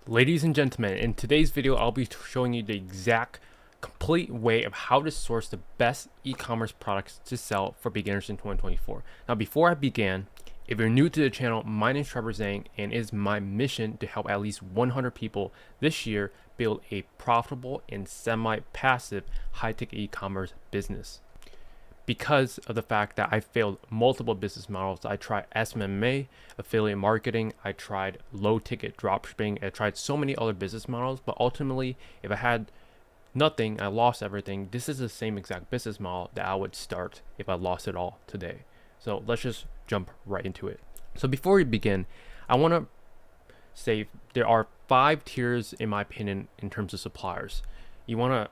Ladies and gentlemen, in today's video, I'll be showing you the exact complete way of how to source the best e-commerce products to sell for beginners in 2024. Now, before I begin, if you're new to the channel, my name is Trevor Zheng, and it is my mission to help at least 100 people this year build a profitable and semi-passive high-tech e-commerce business. Because of the fact that I failed multiple business models. I tried SMMA, affiliate marketing, I tried low ticket dropshipping, I tried so many other business models, but ultimately, if I had nothing, I lost everything. This is the same exact business model that I would start if I lost it all today. So let's just jump right into it. So before we begin, I want to say there are 5 tiers in my opinion in terms of suppliers. You want to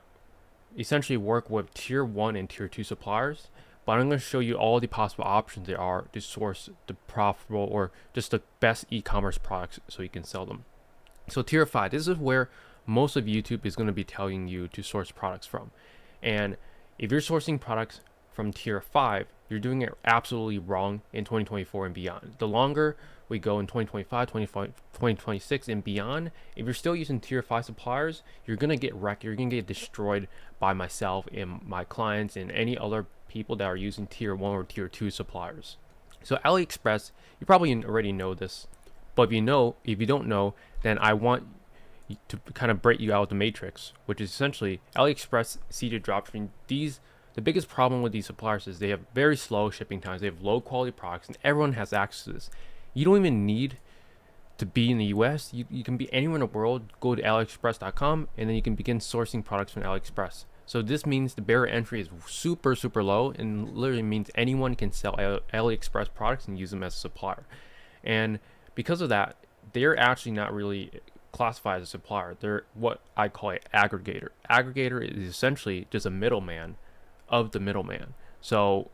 essentially work with tier 1 and tier 2 suppliers, but I'm going to show you all the possible options there are to source the profitable or just the best e-commerce products so you can sell them. So tier 5, this is where most of YouTube is going to be telling you to source products from. And if you're sourcing products from tier 5, you're doing it absolutely wrong in 2024 and beyond. The longer we go in 2025, 2026 and beyond, if you're still using tier 5 suppliers, you're going to get wrecked. You're going to get destroyed by myself and my clients and any other people that are using tier 1 or tier 2 suppliers. So AliExpress, you probably already know this, but if you don't know, then I want to kind of break you out of the matrix, which is essentially AliExpress, seeded dropshipping. The biggest problem with these suppliers is they have very slow shipping times. They have low quality products, and everyone has access to this. You don't even need to be in the US. You can be anywhere in the world. Go to aliexpress.com, and then you can begin sourcing products from AliExpress. So this means the barrier entry is super low, and literally means anyone can sell AliExpress products and use them as a supplier. And because of that, they're actually not really classified as a supplier. They're what I call an aggregator. Aggregator is essentially just a middleman of the middleman. So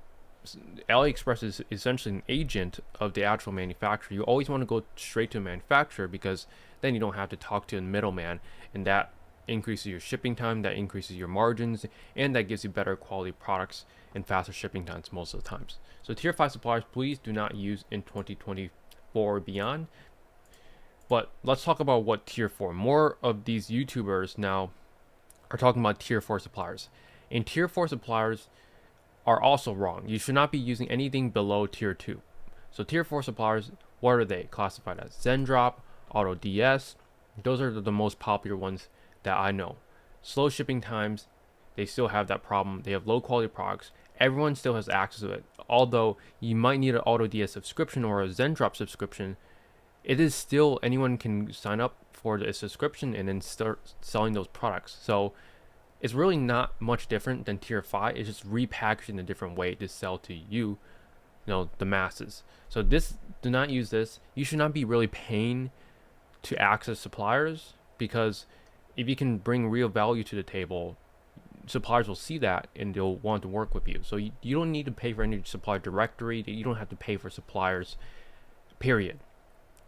AliExpress is essentially an agent of the actual manufacturer. You always want to go straight to a manufacturer because then you don't have to talk to a middleman, and that increases your shipping time, that increases your margins, and that gives you better quality products and faster shipping times most of the times. So tier 5 suppliers, please do not use in 2024 or beyond. But let's talk about what tier 4. More of these YouTubers now are talking about tier 4 suppliers. And tier 4 suppliers are also wrong. You should not be using anything below tier 2. So tier 4 suppliers, what are they classified as? Zendrop, AutoDS, those are the most popular ones that I know. Slow shipping times, they still have that problem. They have low quality products. Everyone still has access to it. Although you might need an AutoDS subscription or a Zendrop subscription, it is still, anyone can sign up for the subscription and then start selling those products. So it's really not much different than tier 5. It's just repackaged in a different way to sell to you, the masses. So do not use this. You should not be really paying to access suppliers, because if you can bring real value to the table, suppliers will see that and they'll want to work with you. So you don't need to pay for any supplier directory. You don't have to pay for suppliers, period.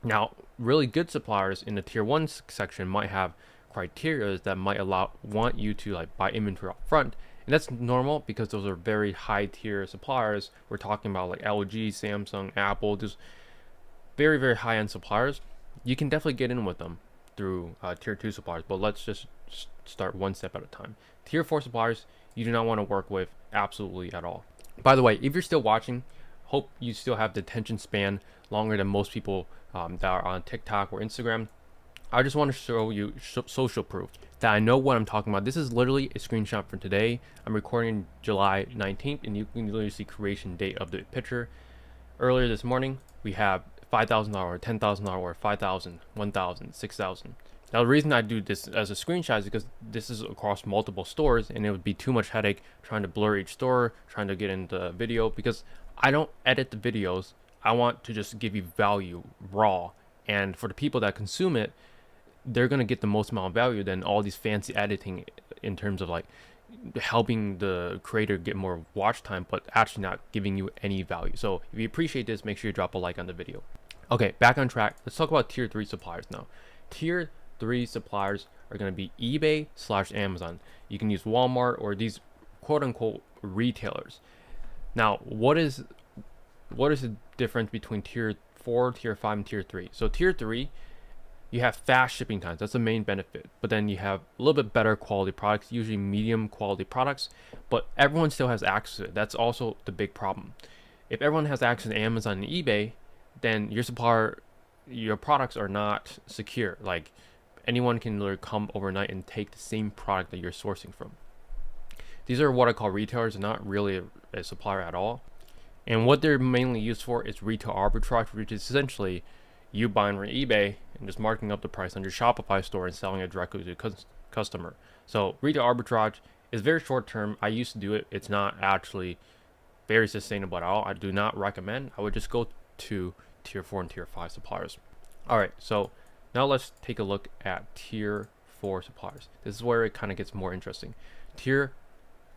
Now, really good suppliers in the tier 1 section might have criteria that might want you to buy inventory up front, and that's normal because those are very high tier suppliers. We're talking about like LG, Samsung, Apple, just very high end suppliers. You can definitely get in with them through tier 2 suppliers, but let's just start one step at a time. Tier 4 suppliers, you do not want to work with absolutely at all. By the way, if you're still watching, hope you still have the attention span longer than most people that are on TikTok or Instagram. I just want to show you social proof that I know what I'm talking about. This is literally a screenshot from today. I'm recording July 19th, and you can literally see creation date of the picture. Earlier this morning, we have $5,000, $10,000, 5,000, 1,000, 6,000. Now, the reason I do this as a screenshot is because this is across multiple stores, and it would be too much headache trying to blur each store, trying to get into the video, because I don't edit the videos. I want to just give you value raw, and for the people that consume it, they're going to get the most amount of value than all these fancy editing in terms of helping the creator get more watch time, but actually not giving you any value. So if you appreciate this, make sure you drop a like on the video. Okay, back on track. Let's talk about tier 3 suppliers now. Tier 3 suppliers are going to be eBay/Amazon. You can use Walmart or these quote unquote retailers. Now, what is the difference between tier 4, tier 5, and tier 3? So tier 3, you have fast shipping times. That's the main benefit. But then you have a little bit better quality products, usually medium quality products, but everyone still has access to it. That's also the big problem. If everyone has access to Amazon and eBay, then your products are not secure. Like anyone can literally come overnight and take the same product that you're sourcing from. These are what I call retailers, not really a supplier at all. And what they're mainly used for is retail arbitrage, which is essentially you buying from eBay and just marking up the price on your Shopify store and selling it directly to the customer. So retail arbitrage is very short term. I used to do it. It's not actually very sustainable at all. I do not recommend. I would just go to tier 4 and tier 5 suppliers. All right, so now let's take a look at tier 4 suppliers. This is where it kind of gets more interesting.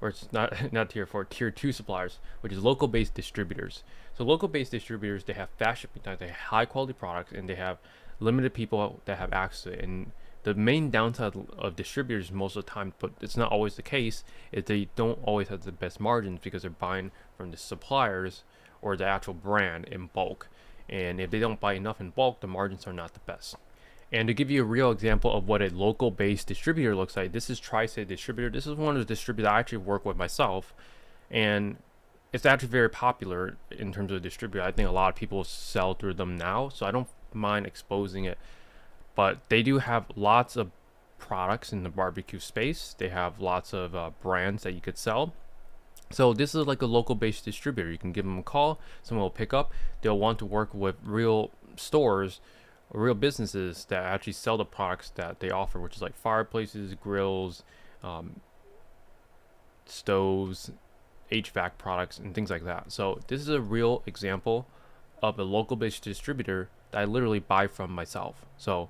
It's not tier 4, tier 2 suppliers, which is local based distributors. So local based distributors, they have fast shipping times, they have high quality products, and they have limited people that have access to it. And the main downside of distributors most of the time, but it's not always the case, is they don't always have the best margins because they're buying from the suppliers or the actual brand in bulk. And if they don't buy enough in bulk, the margins are not the best. And to give you a real example of what a local based distributor looks like, this is Tri-State Distributor. This is one of the distributors I actually work with myself. And it's actually very popular in terms of a distributor. I think a lot of people sell through them now, so I don't mind exposing it. But they do have lots of products in the barbecue space. They have lots of brands that you could sell. So this is like a local based distributor. You can give them a call, someone will pick up. They'll want to work with real stores, real businesses that actually sell the products that they offer, which is like fireplaces, grills, stoves, HVAC products, and things like that. So this is a real example of a local based distributor that I literally buy from myself. So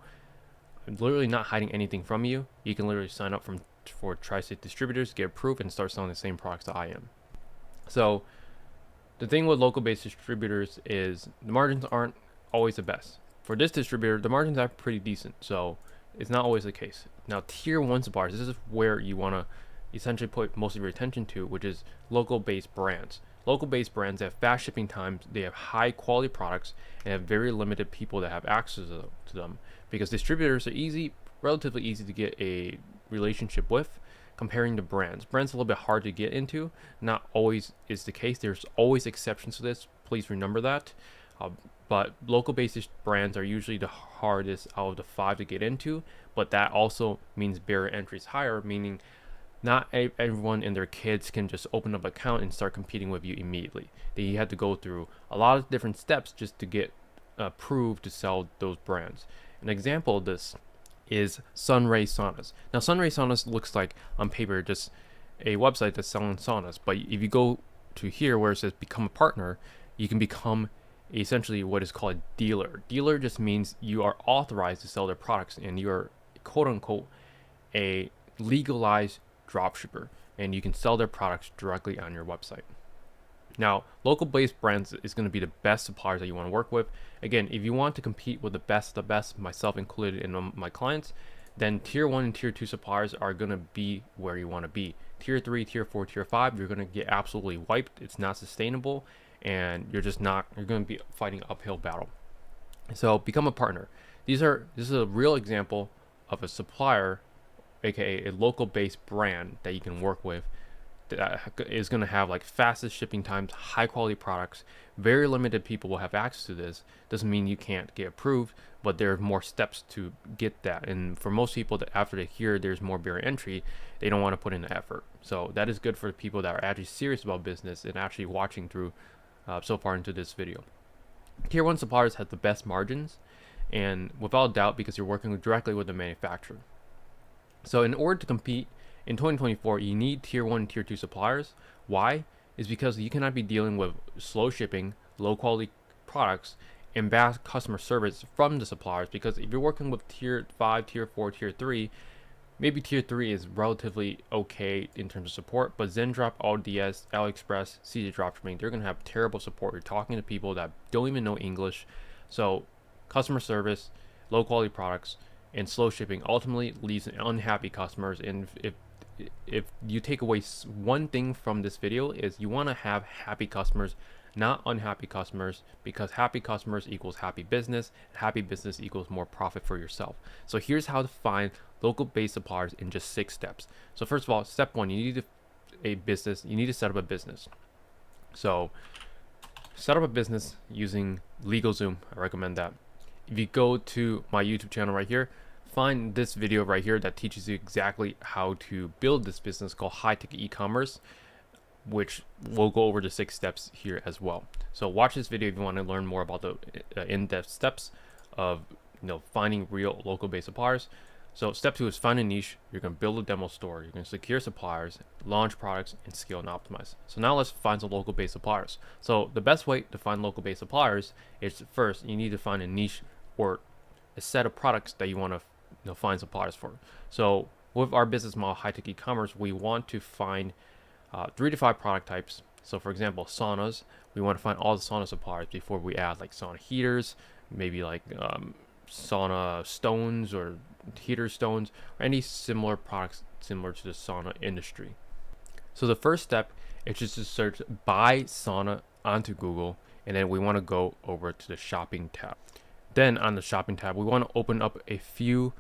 I'm literally not hiding anything from you. You can literally sign up for Tri-State Distributors, get approved, and start selling the same products that I am. So the thing with local based distributors is the margins aren't always the best. For this distributor, the margins are pretty decent, so it's not always the case. Now, tier 1 suppliers, this is where you want to essentially put most of your attention to, which is local based brands. Local based brands have fast shipping times, they have high quality products, and have very limited people that have access to them, because distributors are relatively easy to get a relationship with comparing to brands. Brands are a little bit hard to get into. Not always is the case. There's always exceptions to this. Please remember that. But local based brands are usually the hardest out of the 5 to get into, but that also means barrier entry is higher, meaning not everyone and their kids can just open up an account and start competing with you immediately. They have to go through a lot of different steps just to get approved to sell those brands. An example of this is Sunray Saunas. Now, Sunray Saunas looks like on paper just a website that's selling saunas, but if you go to here where it says become a partner, you can become essentially what is called a dealer. Dealer just means you are authorized to sell their products, and you are quote unquote a legalized dropshipper, and you can sell their products directly on your website. Now, local based brands is going to be the best suppliers that you want to work with. Again, if you want to compete with the best, myself included in my clients, then tier 1 and tier 2 suppliers are going to be where you want to be. Tier 3, tier 4, tier 5, you're going to get absolutely wiped. It's not sustainable, and you're going to be fighting an uphill battle. So become a partner. This is a real example of a supplier, aka a local based brand that you can work with, that is going to have like fastest shipping times, high quality products. Very limited people will have access to this. Doesn't mean you can't get approved, but there are more steps to get that. And for most people, that after they hear there's more barrier entry, they don't want to put in the effort. So that is good for people that are actually serious about business and actually watching through so far into this video. Tier 1 suppliers have the best margins, and without doubt, because you're working directly with the manufacturer. So in order to compete in 2024, you need tier 1 and tier 2 suppliers. Why? Is because you cannot be dealing with slow shipping, low quality products, and bad customer service from the suppliers, because if you're working with tier 5, tier 4, tier 3, maybe tier 3 is relatively okay in terms of support, but Zendrop, AllDS, AliExpress, CJ Dropshipping, they're going to have terrible support. You're talking to people that don't even know English. So customer service, low quality products, and slow shipping ultimately leads to unhappy customers. And if you take away one thing from this video, is you want to have happy customers, not unhappy customers, because happy customers equals happy business, and happy business equals more profit for yourself. So here's how to find local based suppliers in just 6 steps. So first of all, step 1, you need to set up a business. So set up a business using LegalZoom. I recommend that. If you go to my YouTube channel right here, find this video right here that teaches you exactly how to build this business called High Ticket E-commerce, which we'll go over the 6 steps here as well. So watch this video if you want to learn more about the in-depth steps of finding real local based suppliers. So step 2 is find a niche. You're going to build a demo store. You're going to secure suppliers, launch products, and scale and optimize. So now let's find some local based suppliers. So the best way to find local based suppliers is, first, you need to find a niche or a set of products that you want to find suppliers for. So with our business model, High Ticket E-commerce, we want to find 3 to 5 product types. So for example, saunas, we want to find all the sauna suppliers before we add like sauna heaters, maybe like sauna stones or heater stones, or any similar products similar to the sauna industry. So the first step is just to search by sauna onto Google, and then we want to go over to the shopping tab. Then on the shopping tab, we want to open up a few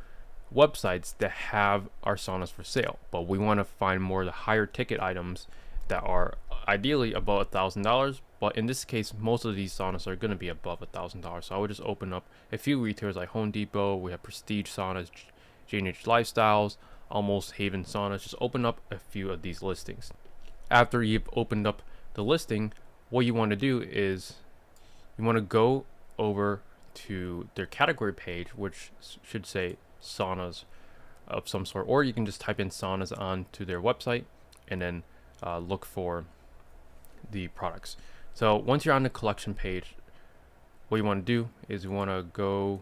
websites that have our saunas for sale, but we want to find more of the higher ticket items that are ideally above $1,000. But in this case, most of these saunas are going to be above $1,000. So I would just open up a few retailers like Home Depot. We have Prestige Saunas, J&H Lifestyles, Almost Haven Saunas. Just open up a few of these listings. After you've opened up the listing, what you want to do is you want to go over to their category page, which should say saunas of some sort, or you can just type in saunas onto their website and then look for the products. So once you're on the collection page, what you want to do is you want to go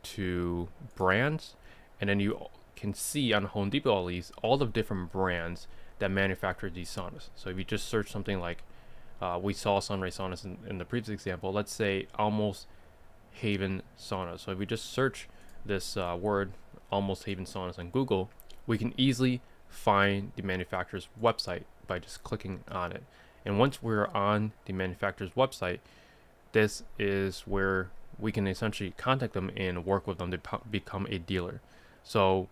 to brands, and then you can see on Home Depot at least all the different brands that manufacture these saunas. So if you just search something like we saw Sunray Saunas in the previous example, let's say Almost Haven Saunas. So if we just search this word, Almost Haven Saunas, on Google, we can easily find the manufacturer's website by just clicking on it. And once we're on the manufacturer's website, this is where we can essentially contact them and work with them to become a dealer. So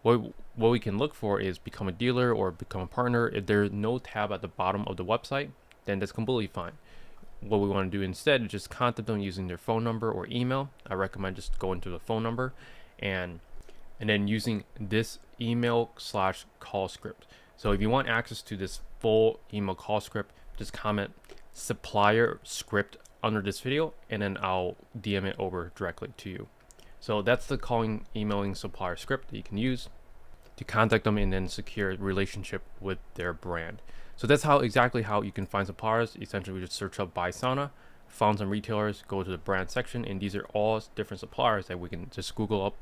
what we can look for is become a dealer or become a partner. If there's no tab at the bottom of the website, then that's completely fine. What we want to do instead is just contact them using their phone number or email. I recommend just going to the phone number and then using this email/call script. So if you want access to this full email call script, just comment supplier script under this video, and then I'll DM it over directly to you. So that's the emailing supplier script that you can use to contact them and then secure a relationship with their brand. So that's exactly how you can find suppliers. Essentially, we just search up by sauna, found some retailers, go to the brand section, and these are all different suppliers that we can just Google,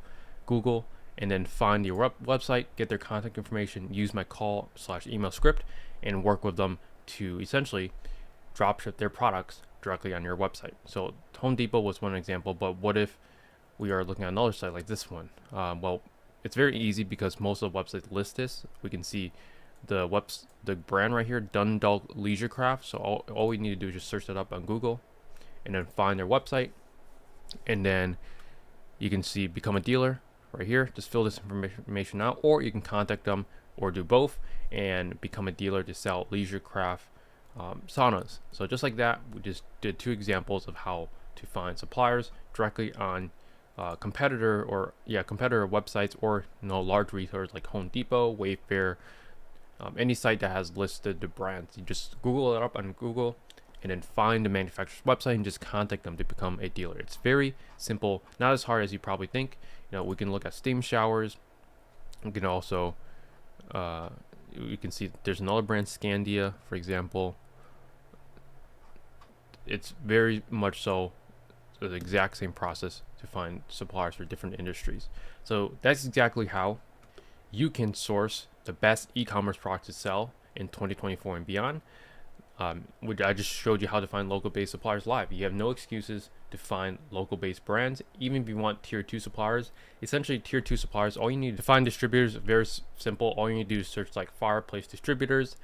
and then find your website, get their contact information, use my call/email script, and work with them to essentially dropship their products directly on your website. So Home Depot was one example, but what if we are looking at another site like this one? Well, it's very easy because most of the websites list this. We can see the brand right here, Dundalk Leisure Craft. So all we need to do is just search that up on Google and then find their website, and then you can see become a dealer right here. Just fill this information out, or you can contact them or do both and become a dealer to sell leisure craft saunas. So just like that, we just did 2 examples of how to find suppliers directly on competitor websites, or large retailers like Home Depot, Wayfair, any site that has listed the brands. You just Google it up on Google and then find the manufacturer's website and just contact them to become a dealer. It's very simple, not as hard as you probably think. We can look at steam showers. We can also you can see there's another brand, Scandia, for example. It's very much so the exact same process to find suppliers for different industries. So that's exactly how you can source the best e-commerce products to sell in 2024 and beyond. Which I just showed you how to find local-based suppliers live. You have no excuses to find local-based brands, even if you want tier 2 suppliers. Essentially, tier 2 suppliers, all you need to find distributors, very simple. All you need to do is search like Fireplace Distributors,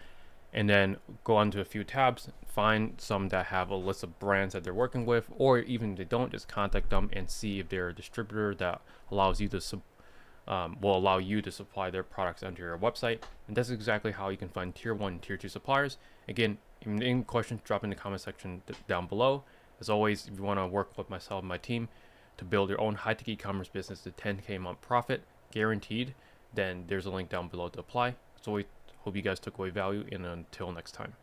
and then go onto a few tabs, find some that have a list of brands that they're working with, or even if they don't, just contact them and see if they're a distributor that allows you to will allow you to supply their products onto your website. And that's exactly how you can find tier 1 and tier 2 suppliers. Again, if you have any questions, drop in the comment section down below. As always, if you want to work with myself and my team to build your own high-tech e-commerce business to 10K a month profit guaranteed, then there's a link down below to apply. As always, hope you guys took away value, and until next time.